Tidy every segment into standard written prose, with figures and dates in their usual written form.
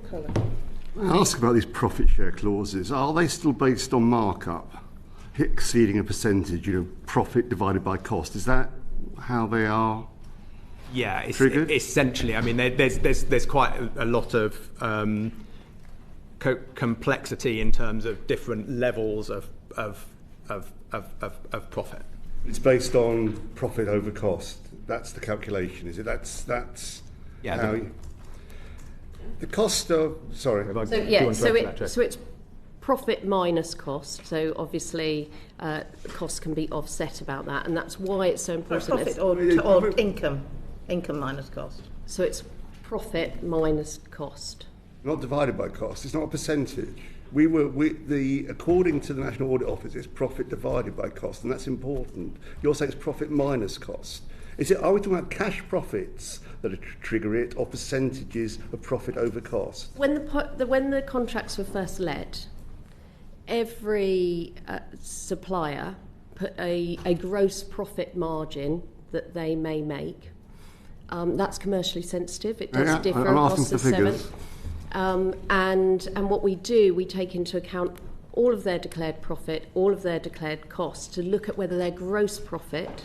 Kohler. I ask about these profit share clauses. Are they still based on markup, exceeding a percentage? Profit divided by cost. Is that how they are? Yeah, it's triggered? Essentially. I mean, there's quite a lot of complexity in terms of different levels of profit. It's based on profit over cost. That's the calculation, is it? That's yeah. How the cost of so it's profit minus cost. So obviously, costs can be offset about that, and that's why it's so important. Profit or income minus cost. So it's profit minus cost. Not divided by cost. It's not a percentage. According to the National Audit Office, it's profit divided by cost, and that's important. You're saying it's profit minus cost. Are we talking about cash profits that trigger it, or percentages of profit over cost? When the contracts were first let, every supplier put a gross profit margin that they may make. That's commercially sensitive. It does differ across the seven. And what we do, we take into account all of their declared profit, all of their declared costs, to look at whether their gross profit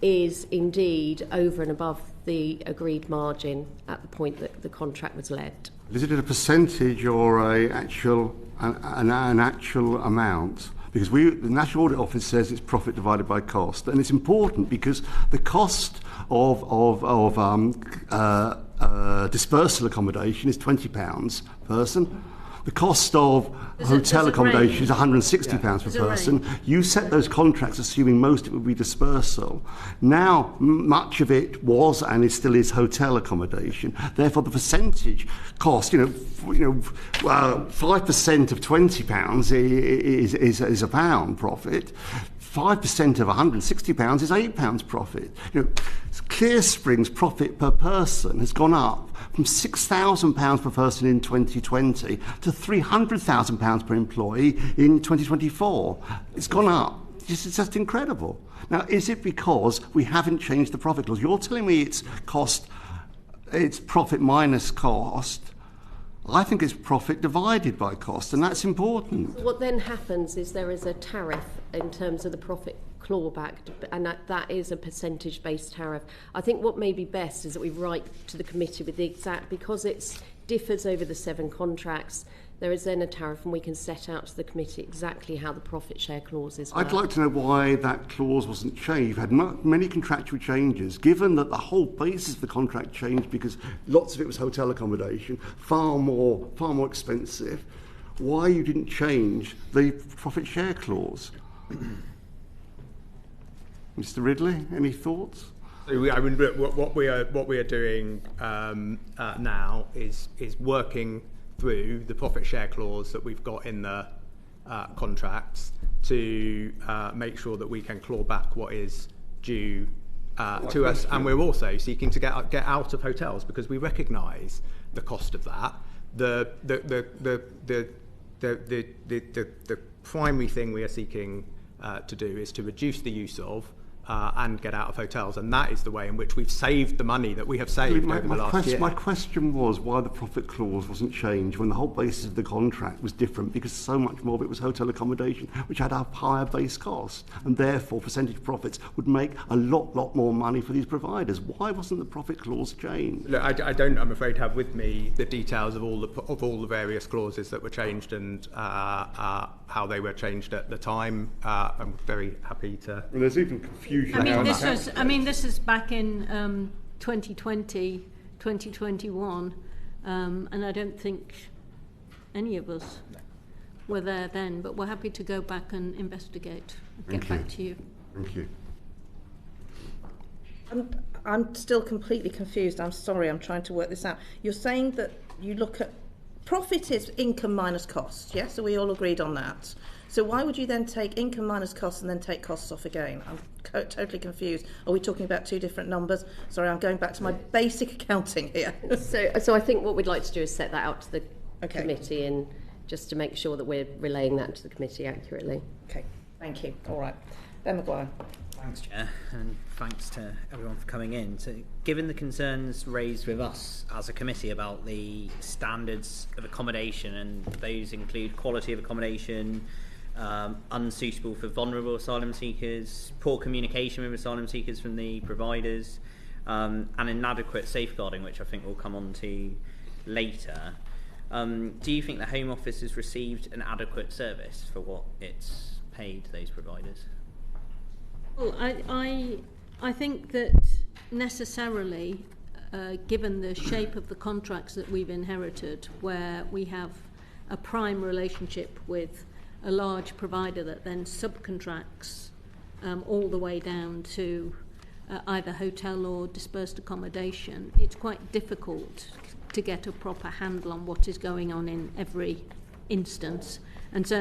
is indeed over and above the agreed margin at the point that the contract was let. Is it a percentage or an actual amount? Because the National Audit Office says it's profit divided by cost, and it's important because the cost of dispersal accommodation is £20 per person. The cost of hotel accommodation is £160 per person. You set those contracts assuming most of it would be dispersal. Now, much of it was and it still is hotel accommodation. Therefore, the percentage cost, 5% of £20 is £1 profit. 5% of £160 is £8 profit. ClearSpring's profit per person has gone up from £6,000 per person in 2020 to £300,000 per employee in 2024. It's gone up. It's just incredible. Now, is it because we haven't changed the profit clause? You're telling me it's profit minus cost. I think it's profit divided by cost, and that's important. What then happens is there is a tariff in terms of the profit clawback, and that is a percentage-based tariff. I think what may be best is that we write to the committee with the exact, because it differs over the 7 contracts, there is then a tariff, and we can set out to the committee exactly how the profit share clauses work. I'd like to know why that clause wasn't changed. You've had many contractual changes, given that the whole basis of the contract changed because lots of it was hotel accommodation, far more expensive. Why you didn't change the profit share clause? Mr. Ridley, any thoughts? I mean, what we are doing now is working through the profit share clause that we've got in the contracts to make sure that we can claw back what is due to us, and we're also seeking to get out of hotels because we recognise the cost of that. The primary thing we are seeking to do is to reduce the use of and get out of hotels, and that is the way in which we've saved the money that we have saved over the last year. My question was why the profit clause wasn't changed when the whole basis of the contract was different, because so much more of it was hotel accommodation, which had a higher base cost, and therefore percentage profits would make a lot more money for these providers. Why wasn't the profit clause changed? Look, I don't, I'm afraid, have with me the details of all the various clauses that were changed and how they were changed at the time. I'm very happy to. Well, there's even confusion. This is back in 2020, 2021, and I don't think any of us were there then, but we're happy to go back and investigate and get back to you. Thank you. I'm still completely confused. I'm sorry, I'm trying to work this out. You're saying that you look at profit is income minus cost, yes? So we all agreed on that. So why would you then take income minus costs and then take costs off again? I'm totally confused. Are we talking about 2 different numbers? Sorry, I'm going back to my basic accounting here. So I think what we'd like to do is set that out to the committee, and just to make sure that we're relaying that to the committee accurately. Okay, thank you. All right. Ben Maguire. Thanks, Chair, and thanks to everyone for coming in. So, given the concerns raised with us as a committee about the standards of accommodation, and those include quality of accommodation, unsuitable for vulnerable asylum seekers, poor communication with asylum seekers from the providers, and inadequate safeguarding, which I think we'll come on to later, do you think the Home Office has received an adequate service for what it's paid those providers? Well, I think that necessarily, given the shape of the contracts that we've inherited, where we have a prime relationship with a large provider that then subcontracts all the way down to either hotel or dispersed accommodation, it's quite difficult to get a proper handle on what is going on in every instance, and certainly